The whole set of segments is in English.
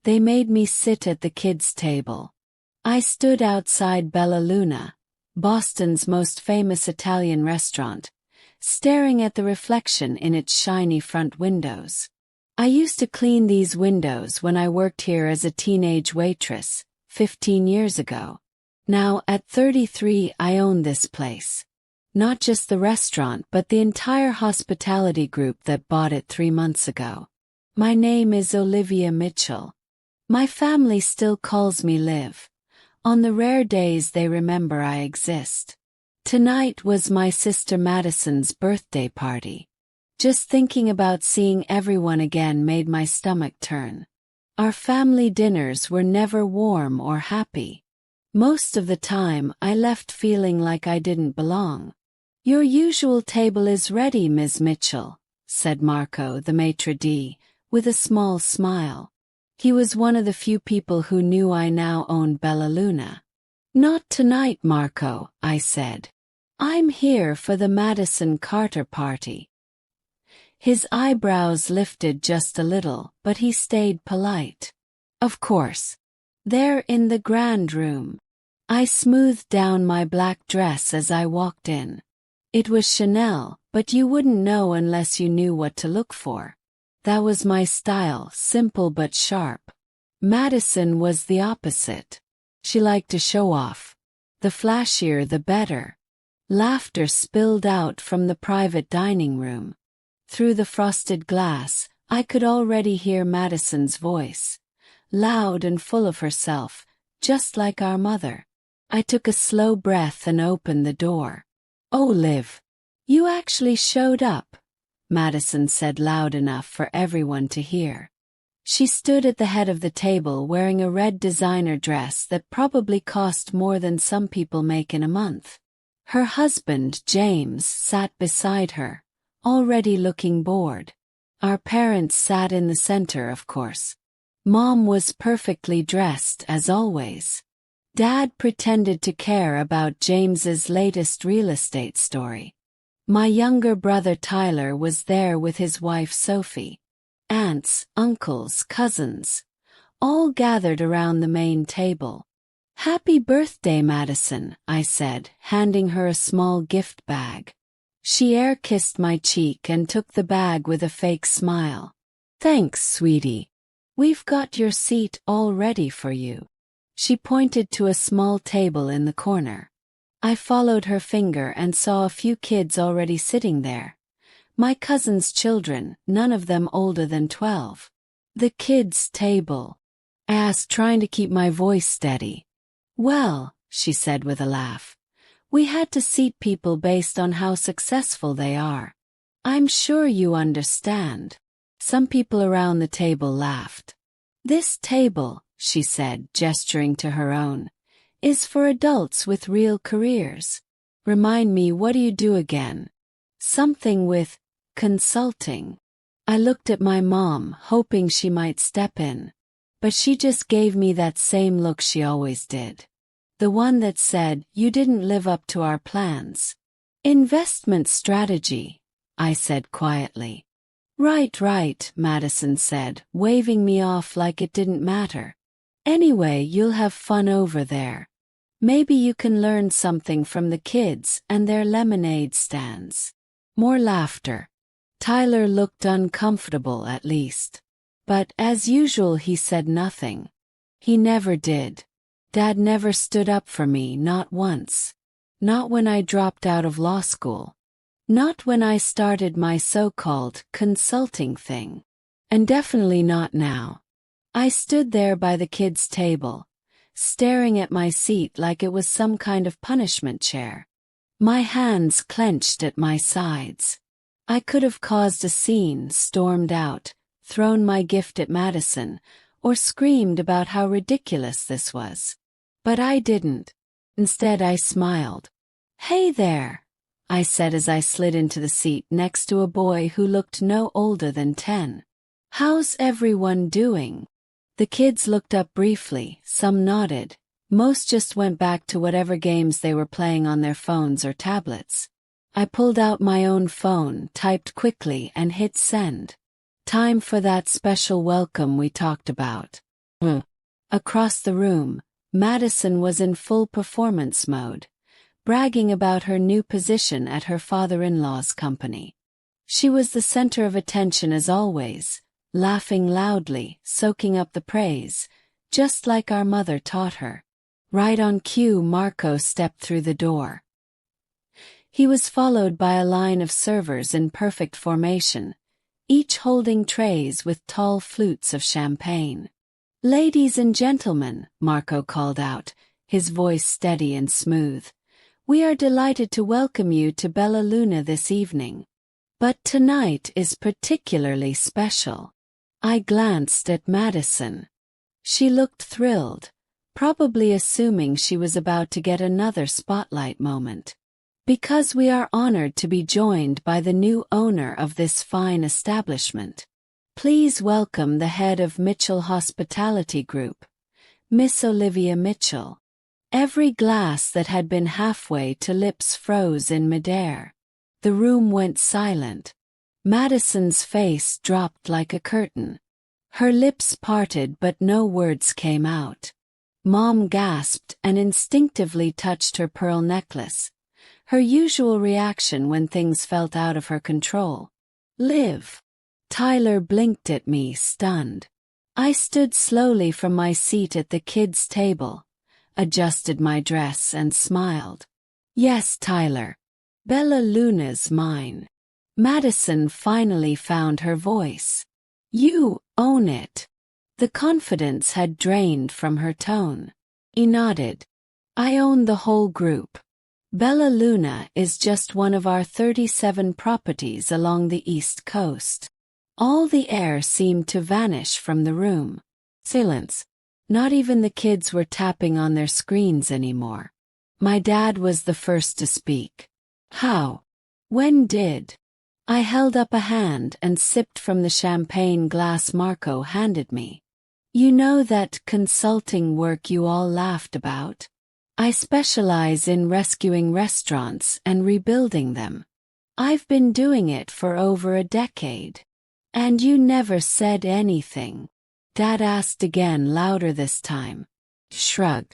They made me sit at the kids' table. I stood outside Bella Luna, Boston's most famous Italian restaurant, staring at the reflection in its shiny front windows. I used to clean these windows when I worked here as a teenage waitress, 15 years ago. Now, at 33, I own this place. Not just the restaurant but the entire hospitality group that bought it 3 months ago. My name is Olivia Mitchell. My family still calls me Liv. On the rare days they remember I exist. Tonight was my sister Madison's birthday party. Just thinking about seeing everyone again made my stomach turn. Our family dinners were never warm or happy. Most of the time I left feeling like I didn't belong. "Your usual table is ready, Ms. Mitchell," said Marco, the maitre d', with a small smile. He was one of the few people who knew I now owned Bella Luna. "Not tonight, Marco," I said. "I'm here for the Madison Carter party." His eyebrows lifted just a little, but he stayed polite. "Of course. They're in the grand room." I smoothed down my black dress as I walked in. It was Chanel, but you wouldn't know unless you knew what to look for. That was my style, simple but sharp. Madison was the opposite. She liked to show off. The flashier the better. Laughter spilled out from the private dining room. Through the frosted glass, I could already hear Madison's voice. Loud and full of herself, just like our mother. I took a slow breath and opened the door. "Oh, Liv. You actually showed up," Madison said loud enough for everyone to hear. She stood at the head of the table wearing a red designer dress that probably cost more than some people make in a month. Her husband, James, sat beside her, already looking bored. Our parents sat in the center, of course. Mom was perfectly dressed, as always. Dad pretended to care about James's latest real estate story. My younger brother Tyler was there with his wife Sophie. Aunts, uncles, cousins, all gathered around the main table. "Happy birthday, Madison," I said, handing her a small gift bag. She air-kissed my cheek and took the bag with a fake smile. "Thanks, sweetie. We've got your seat all ready for you." She pointed to a small table in the corner. I followed her finger and saw a few kids already sitting there. My cousin's children, none of them older than 12. "The kids' table?" I asked, trying to keep my voice steady. "Well," she said with a laugh, "we had to seat people based on how successful they are. I'm sure you understand." Some people around the table laughed. "This table," she said, gesturing to her own, "is for adults with real careers. Remind me, what do you do again?" "Something with consulting." I looked at my mom, hoping she might step in. But she just gave me that same look she always did. The one that said, "You didn't live up to our plans." "Investment strategy," I said quietly. Right, Madison said, waving me off like it didn't matter. "Anyway, you'll have fun over there. Maybe you can learn something from the kids and their lemonade stands." More laughter. Tyler looked uncomfortable, at least. But, as usual, he said nothing. He never did. Dad never stood up for me, not once. Not when I dropped out of law school. Not when I started my so-called consulting thing. And definitely not now. I stood there by the kids' table, staring at my seat like it was some kind of punishment chair. My hands clenched at my sides. I could have caused a scene, stormed out, thrown my gift at Madison, or screamed about how ridiculous this was. But I didn't. Instead, I smiled. "Hey there," I said as I slid into the seat next to a boy who looked no older than 10. "How's everyone doing?" The kids looked up briefly, some nodded. Most just went back to whatever games they were playing on their phones or tablets. I pulled out my own phone, typed quickly, and hit send. Time for that special welcome we talked about. Across the room, Madison was in full performance mode, bragging about her new position at her father-in-law's company. She was the center of attention as always, laughing loudly, soaking up the praise, just like our mother taught her. Right on cue, Marco stepped through the door. He was followed by a line of servers in perfect formation, each holding trays with tall flutes of champagne. "Ladies and gentlemen," Marco called out, his voice steady and smooth, "we are delighted to welcome you to Bella Luna this evening. But tonight is particularly special." I glanced at Madison. She looked thrilled, probably assuming she was about to get another spotlight moment. "Because we are honored to be joined by the new owner of this fine establishment. Please welcome the head of Mitchell Hospitality Group, Miss Olivia Mitchell." Every glass that had been halfway to lips froze in midair. The room went silent. Madison's face dropped like a curtain. Her lips parted but no words came out. Mom gasped and instinctively touched her pearl necklace, her usual reaction when things felt out of her control. "Liv." Tyler blinked at me, stunned. I stood slowly from my seat at the kids' table, adjusted my dress and smiled. "Yes, Tyler. Bella Luna's mine." Madison finally found her voice. "You own it." The confidence had drained from her tone. He nodded. "I own the whole group. Bella Luna is just one of our 37 properties along the East Coast." All the air seemed to vanish from the room. Silence. Not even the kids were tapping on their screens anymore. My dad was the first to speak. "How? When did?" I held up a hand and sipped from the champagne glass Marco handed me. "You know that consulting work you all laughed about? I specialize in rescuing restaurants and rebuilding them. I've been doing it for over a decade. And you never said anything." Dad asked again, louder this time. Shrug.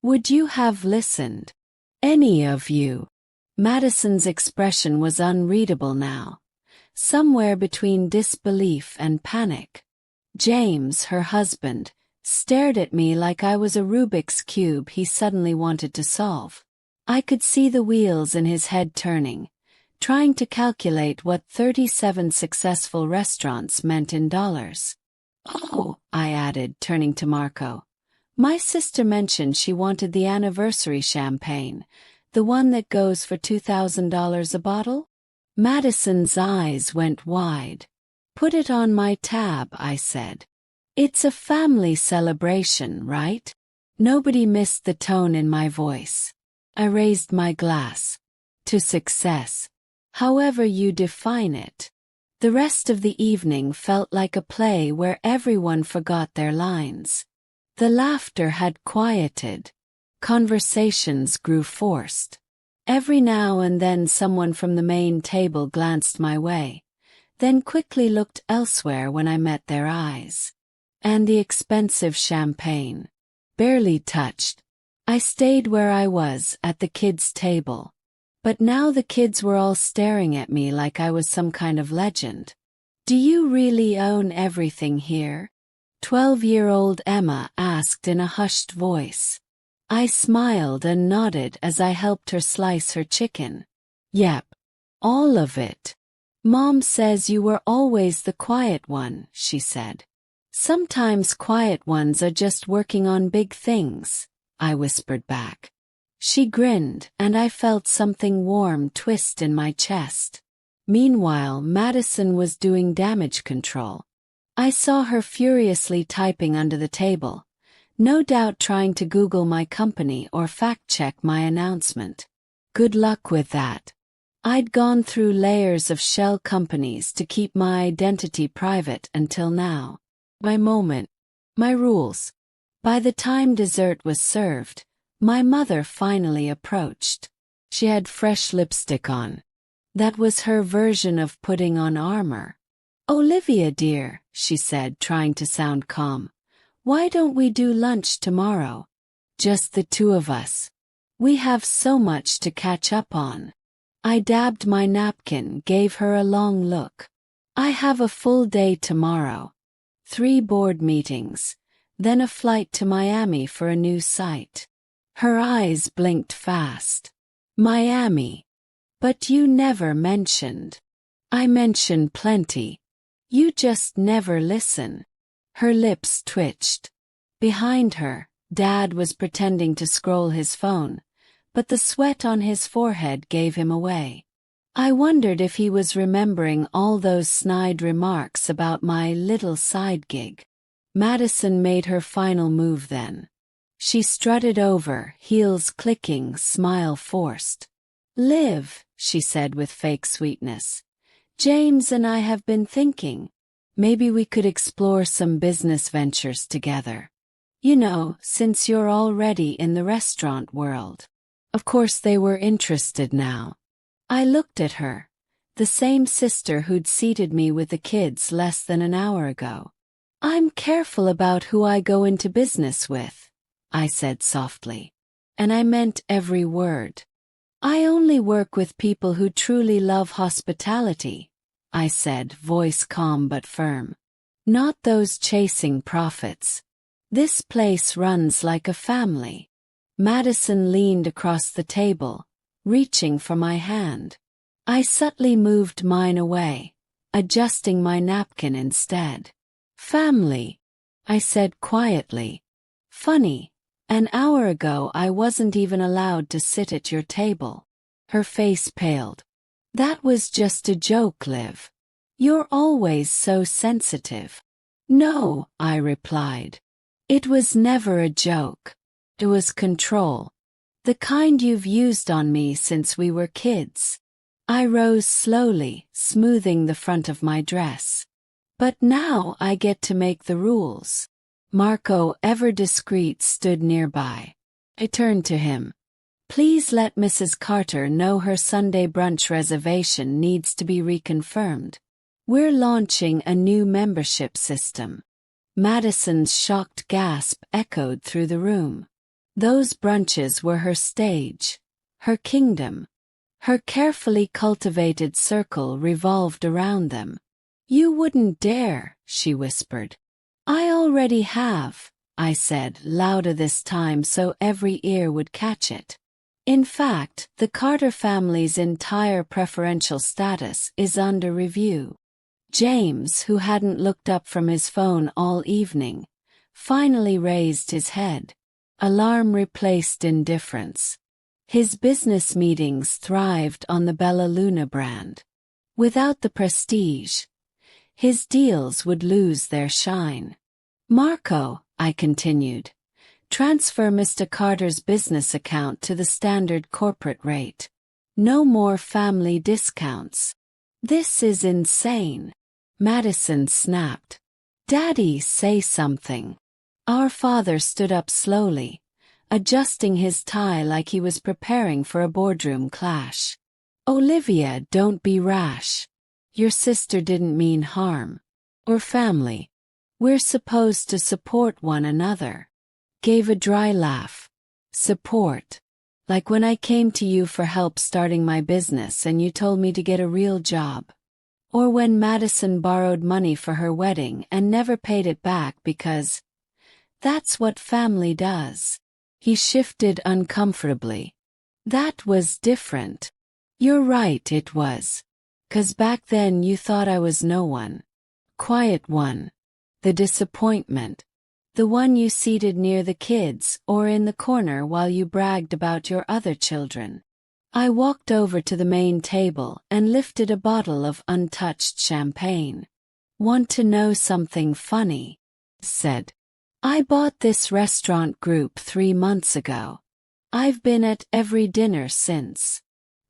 "Would you have listened? Any of you?" Madison's expression was unreadable now, somewhere between disbelief and panic. James, her husband, stared at me like I was a Rubik's Cube he suddenly wanted to solve. I could see the wheels in his head turning, trying to calculate what 37 successful restaurants meant in dollars. "Oh," I added, turning to Marco. "My sister mentioned she wanted the anniversary champagne, the one that goes for $2,000 a bottle?" Madison's eyes went wide. "Put it on my tab," I said. "It's a family celebration, right?" Nobody missed the tone in my voice. I raised my glass. "To success. However you define it." The rest of the evening felt like a play where everyone forgot their lines. The laughter had quieted. Conversations grew forced. Every now and then someone from the main table glanced my way, then quickly looked elsewhere when I met their eyes. And the expensive champagne. Barely touched. I stayed where I was, at the kids' table. But now the kids were all staring at me like I was some kind of legend. "Do you really own everything here?" 12-year-old Emma asked in a hushed voice. I smiled and nodded as I helped her slice her chicken. "Yep. All of it. Mom says you were always the quiet one," she said. "Sometimes quiet ones are just working on big things," I whispered back. She grinned, and I felt something warm twist in my chest. Meanwhile, Madison was doing damage control. I saw her furiously typing under the table, no doubt trying to Google my company or fact-check my announcement. Good luck with that. I'd gone through layers of shell companies to keep my identity private until now. My moment. My rules. By the time dessert was served, my mother finally approached. She had fresh lipstick on. That was her version of putting on armor. "Olivia dear," she said, trying to sound calm, Why don't we do lunch tomorrow? Just the two of us. We have so much to catch up on. I dabbed my napkin, gave her a long look. I have a full day tomorrow. 3 board meetings, then a flight to Miami for a new site. Her eyes blinked fast. Miami. But you never mentioned. I mention plenty. You just never listen. Her lips twitched. Behind her, Dad was pretending to scroll his phone, but the sweat on his forehead gave him away. I wondered if he was remembering all those snide remarks about my little side gig. Madison made her final move then. She strutted over, heels clicking, smile forced. Liv, she said with fake sweetness. James and I have been thinking. Maybe we could explore some business ventures together. You know, since you're already in the restaurant world. Of course they were interested now. I looked at her, the same sister who'd seated me with the kids less than an hour ago. I'm careful about who I go into business with, I said softly. And I meant every word. I only work with people who truly love hospitality, I said, voice calm but firm. Not those chasing profits. This place runs like a family. Madison leaned across the table, reaching for my hand. I subtly moved mine away, adjusting my napkin instead. Family, I said quietly. Funny, an hour ago I wasn't even allowed to sit at your table. Her face paled. That was just a joke, Liv. You're always so sensitive. No, I replied. It was never a joke. It was control. The kind you've used on me since we were kids. I rose slowly, smoothing the front of my dress. But now I get to make the rules. Marco, ever discreet, stood nearby. I turned to him. Please let Mrs. Carter know her Sunday brunch reservation needs to be reconfirmed. We're launching a new membership system. Madison's shocked gasp echoed through the room. Those brunches were her stage, her kingdom. Her carefully cultivated circle revolved around them. You wouldn't dare, she whispered. I already have, I said, louder this time so every ear would catch it. In fact, the Carter family's entire preferential status is under review. James, who hadn't looked up from his phone all evening, finally raised his head. Alarm replaced indifference. His business meetings thrived on the Bella Luna brand. Without the prestige, his deals would lose their shine. Marco, I continued, transfer Mr. Carter's business account to the standard corporate rate. No more family discounts. This is insane. Madison snapped. Daddy, say something. Our father stood up slowly, adjusting his tie like he was preparing for a boardroom clash. Olivia, don't be rash. Your sister didn't mean harm. Or family. We're supposed to support one another. Gave a dry laugh. Support. Like when I came to you for help starting my business and you told me to get a real job. Or when Madison borrowed money for her wedding and never paid it back because that's what family does. He shifted uncomfortably. That was different. You're right, it was. 'Cause back then you thought I was no one. Quiet one. The disappointment. The one you seated near the kids or in the corner while you bragged about your other children. I walked over to the main table and lifted a bottle of untouched champagne. Want to know something funny? Said. I bought this restaurant group 3 months ago. I've been at every dinner since.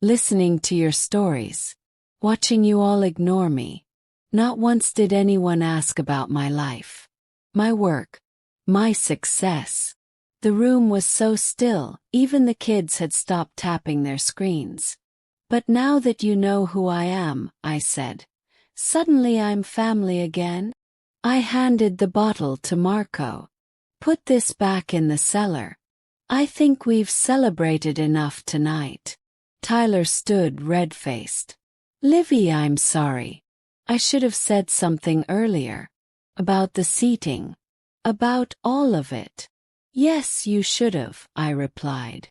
Listening to your stories. Watching you all ignore me. Not once did anyone ask about my life. My work. My success. The room was so still, even the kids had stopped tapping their screens. But now that you know who I am, I said, suddenly I'm family again? I handed the bottle to Marco. Put this back in the cellar. I think we've celebrated enough tonight. Tyler stood red-faced. Livy, I'm sorry. I should have said something earlier. About the seating. About all of it. Yes, you should have, I replied.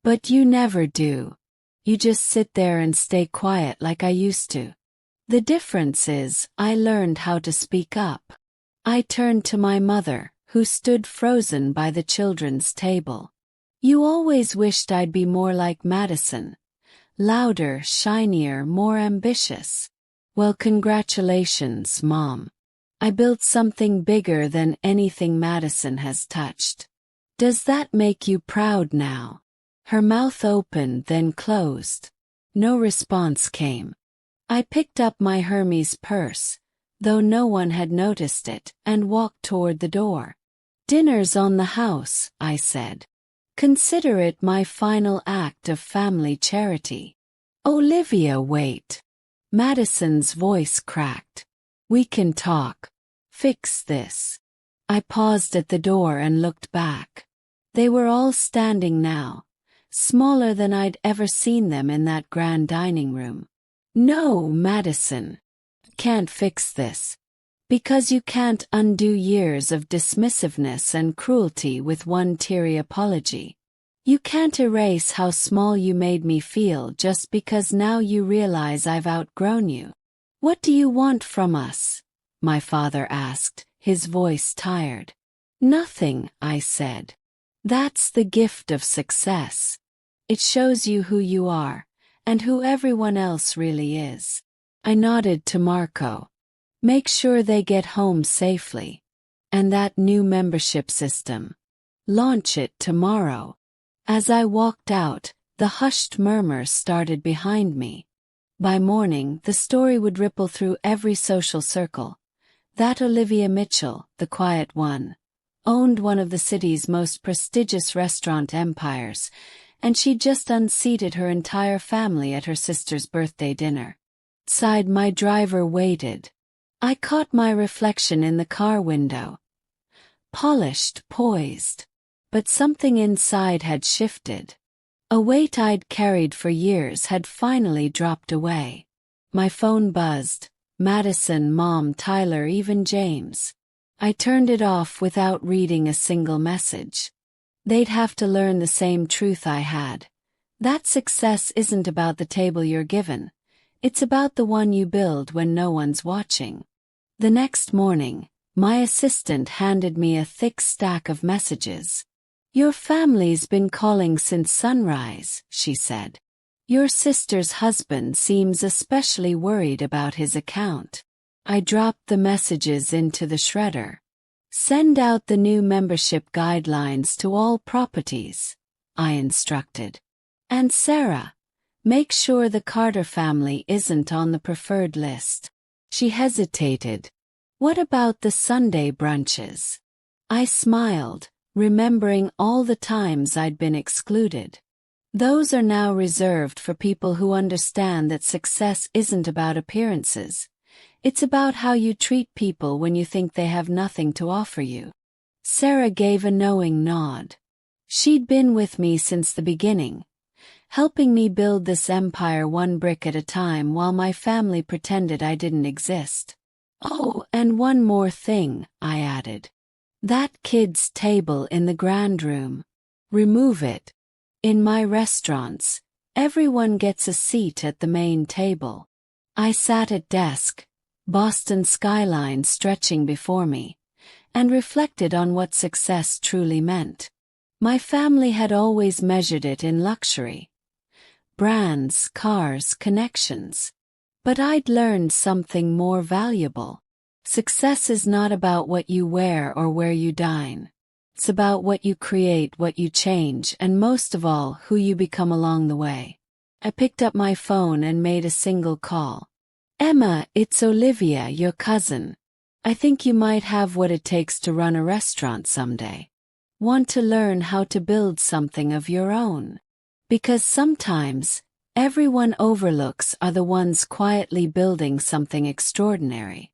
But you never do. You just sit there and stay quiet like I used to. The difference is, I learned how to speak up. I turned to my mother, who stood frozen by the children's table. You always wished I'd be more like Madison. Louder, shinier, more ambitious. Well, congratulations, Mom. I built something bigger than anything Madison has touched. Does that make you proud now? Her mouth opened, then closed. No response came. I picked up my Hermes purse, though no one had noticed it, and walked toward the door. Dinner's on the house, I said. Consider it my final act of family charity. Olivia, wait. Madison's voice cracked. We can talk. Fix this. I paused at the door and looked back. They were all standing now, smaller than I'd ever seen them in that grand dining room. No, Madison. Can't fix this. Because you can't undo years of dismissiveness and cruelty with one teary apology. You can't erase how small you made me feel just because now you realize I've outgrown you. What do you want from us? My father asked, his voice tired. Nothing, I said. That's the gift of success. It shows you who you are, and who everyone else really is. I nodded to Marco. Make sure they get home safely. And that new membership system. Launch it tomorrow. As I walked out, the hushed murmurs started behind me. By morning, the story would ripple through every social circle. That Olivia Mitchell, the quiet one, owned one of the city's most prestigious restaurant empires, and she'd just unseated her entire family at her sister's birthday dinner. Outside, my driver waited. I caught my reflection in the car window. Polished, poised. But something inside had shifted. A weight I'd carried for years had finally dropped away. My phone buzzed. Madison, Mom, Tyler, even James. I turned it off without reading a single message. They'd have to learn the same truth I had. That success isn't about the table you're given. It's about the one you build when no one's watching. The next morning, my assistant handed me a thick stack of messages. Your family's been calling since sunrise, she said. Your sister's husband seems especially worried about his account. I dropped the messages into the shredder. Send out the new membership guidelines to all properties, I instructed. And Sarah, make sure the Carter family isn't on the preferred list. She hesitated. What about the Sunday brunches? I smiled, remembering all the times I'd been excluded. Those are now reserved for people who understand that success isn't about appearances. It's about how you treat people when you think they have nothing to offer you. Sarah gave a knowing nod. She'd been with me since the beginning, helping me build this empire one brick at a time while my family pretended I didn't exist. Oh, and one more thing, I added. That kid's table in the grand room. Remove it. In my restaurants, everyone gets a seat at the main table. I sat at desk, Boston skyline stretching before me, and reflected on what success truly meant. My family had always measured it in luxury. Brands, cars, connections. But I'd learned something more valuable. Success is not about what you wear or where you dine. It's about what you create, what you change, and most of all, who you become along the way. I picked up my phone and made a single call. Emma, it's Olivia, your cousin. I think you might have what it takes to run a restaurant someday. Want to learn how to build something of your own? Because sometimes, everyone overlooks are the ones quietly building something extraordinary.